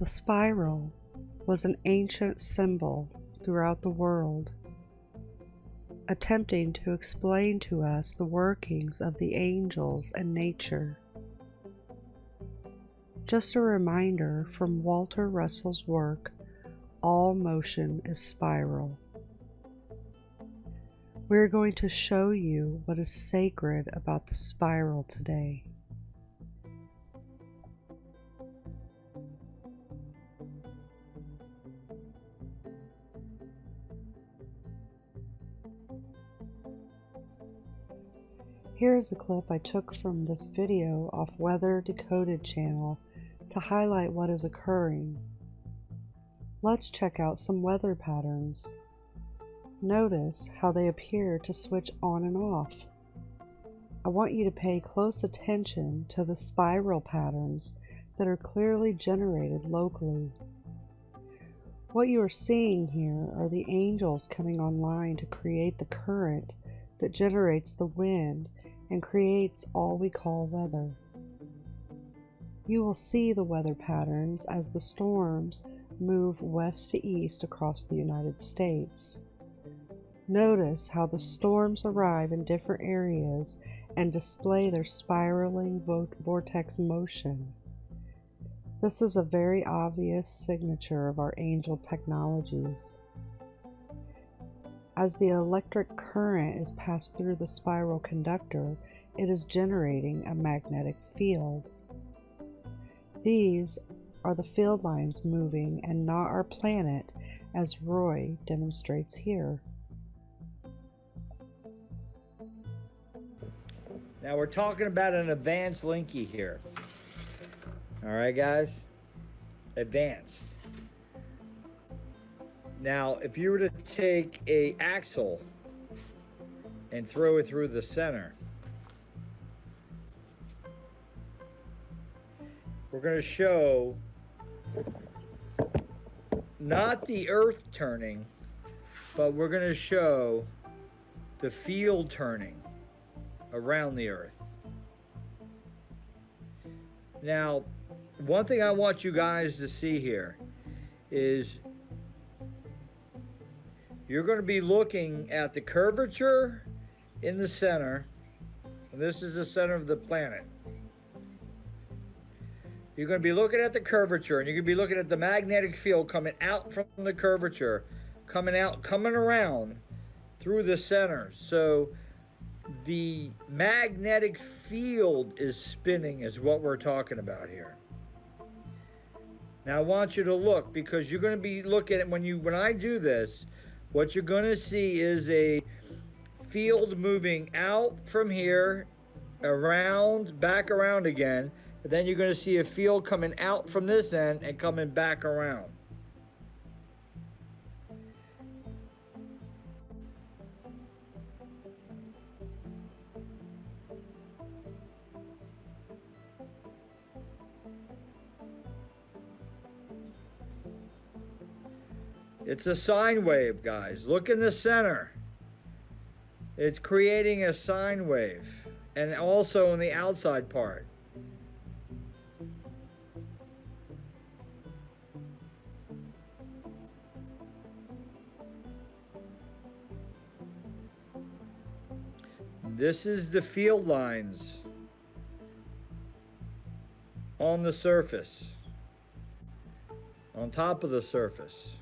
The spiral was an ancient symbol throughout the world, attempting to explain to us the workings of the angels and nature. Just a reminder from Walter Russell's work, All Motion is Spiral. We're going to show you what is sacred about the spiral today. Here is a clip I took from this video off Weather Decoded channel to highlight what is occurring. Let's check out some weather patterns. Notice how they appear to switch on and off. I want you to pay close attention to the spiral patterns that are clearly generated locally. What you are seeing here are the angels coming online to create the current that generates the wind and creates all we call weather. You will see the weather patterns as the storms move west to east across the United States. Notice how the storms arrive in different areas and display their spiraling vortex motion. This is a very obvious signature of our angel technologies. As the electric current is passed through the spiral conductor, it is generating a magnetic field. These are the field lines moving and not our planet, as Roy demonstrates here. Now we're talking about an advanced linky here. All right, guys? Advanced. Now, if you were to take an axle and throw it through the center, we're going to show not the earth turning, but we're going to show the field turning around the earth. Now, one thing I want you guys to see here is you're going to be looking at the curvature in the center. And this is the center of the planet. You're going to be looking at the curvature, and you're going to be looking at the magnetic field coming out from the curvature, coming around through the center. So the magnetic field is spinning is what we're talking about here. Now I want you to look, because you're going to be looking at, when I do this, what you're going to see is a field moving out from here, around, back around again. And then you're going to see a field coming out from this end and coming back around. It's a sine wave, guys. Look in the center. It's creating a sine wave. And also in the outside part. This is the field lines on the surface, on top of the surface.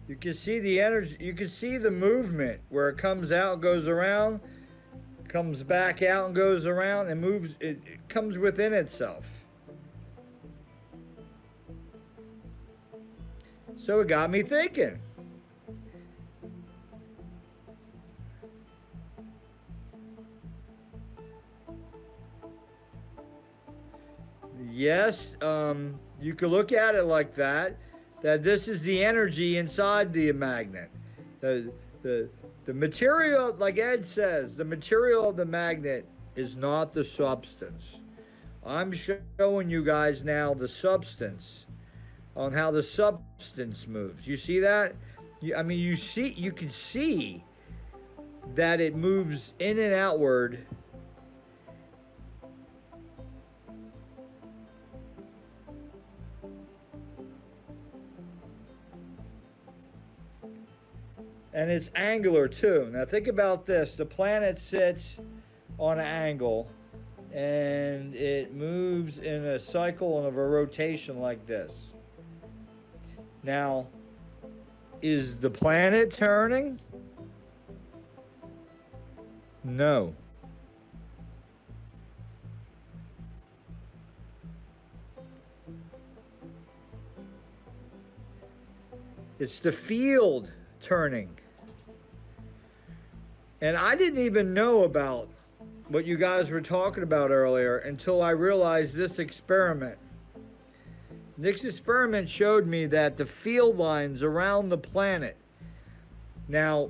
You can see the energy, you can see the movement where it comes out, goes around, comes back out and goes around and moves, it comes within itself. So it got me thinking. Yes, you could look at it like that this is the energy inside the magnet. The material, like Ed says, the material of the magnet is not the substance. I'm showing you guys now the substance on how the substance moves. You see that? You can see that it moves in and outward. And it's angular too. Now think about this. The planet sits on an angle and it moves in a cycle and of a rotation like this. Now, is the planet turning? No. It's the field turning. And I didn't even know about what you guys were talking about earlier until I realized this experiment. This experiment showed me that the field lines around the planet. Now,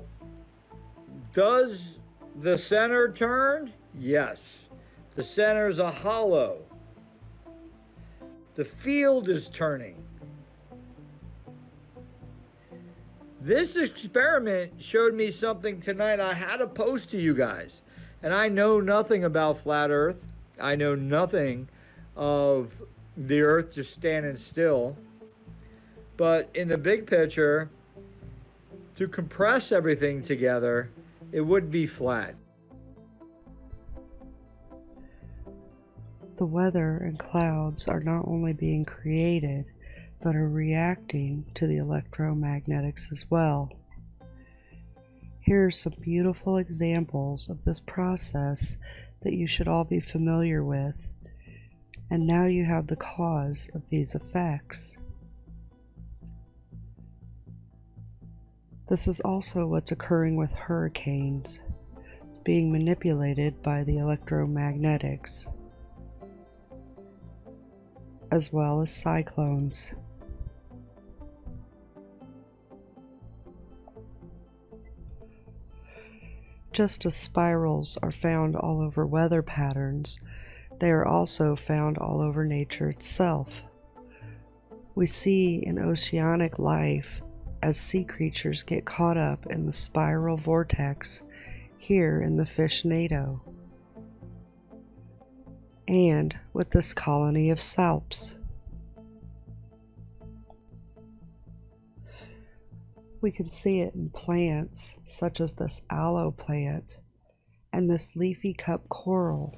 does the center turn? Yes. The center is a hollow. The field is turning. This experiment showed me something tonight I had to post to you guys. And I know nothing about flat Earth. I know nothing of the Earth just standing still. But in the big picture, to compress everything together, it would be flat. The weather and clouds are not only being created, but are reacting to the electromagnetics as well. Here are some beautiful examples of this process that you should all be familiar with, and now you have the cause of these effects. This is also what's occurring with hurricanes. It's being manipulated by the electromagnetics, as well as cyclones. Just as spirals are found all over weather patterns, they are also found all over nature itself. We see in oceanic life as sea creatures get caught up in the spiral vortex here in the fish NATO, and with this colony of salps. We can see it in plants such as this aloe plant and this leafy cup coral.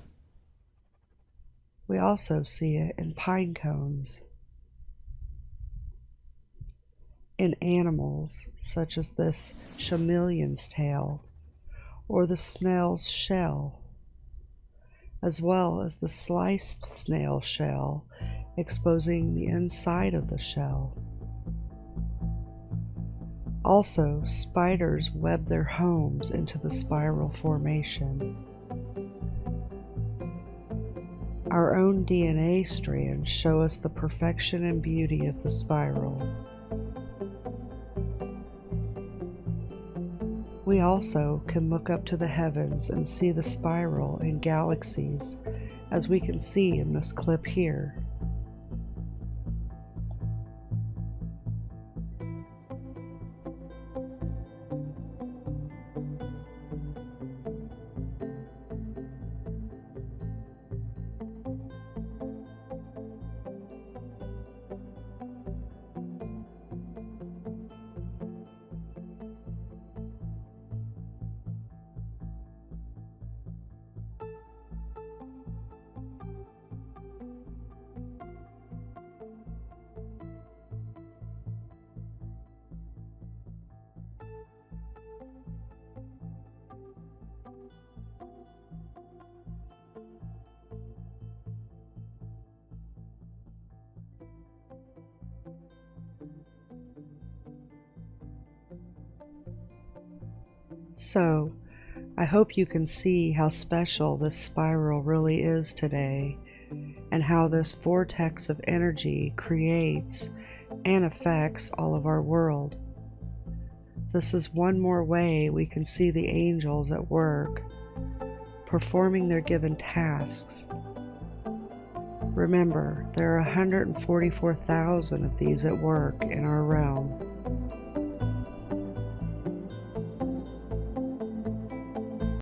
We also see it in pine cones, in animals such as this chameleon's tail or the snail's shell, as well as the sliced snail shell exposing the inside of the shell. Also, spiders web their homes into the spiral formation. Our own DNA strands show us the perfection and beauty of the spiral. We also can look up to the heavens and see the spiral in galaxies, as we can see in this clip here. So, I hope you can see how special this spiral really is today, and how this vortex of energy creates and affects all of our world. This is one more way we can see the angels at work, performing their given tasks. Remember, there are 144,000 of these at work in our realm.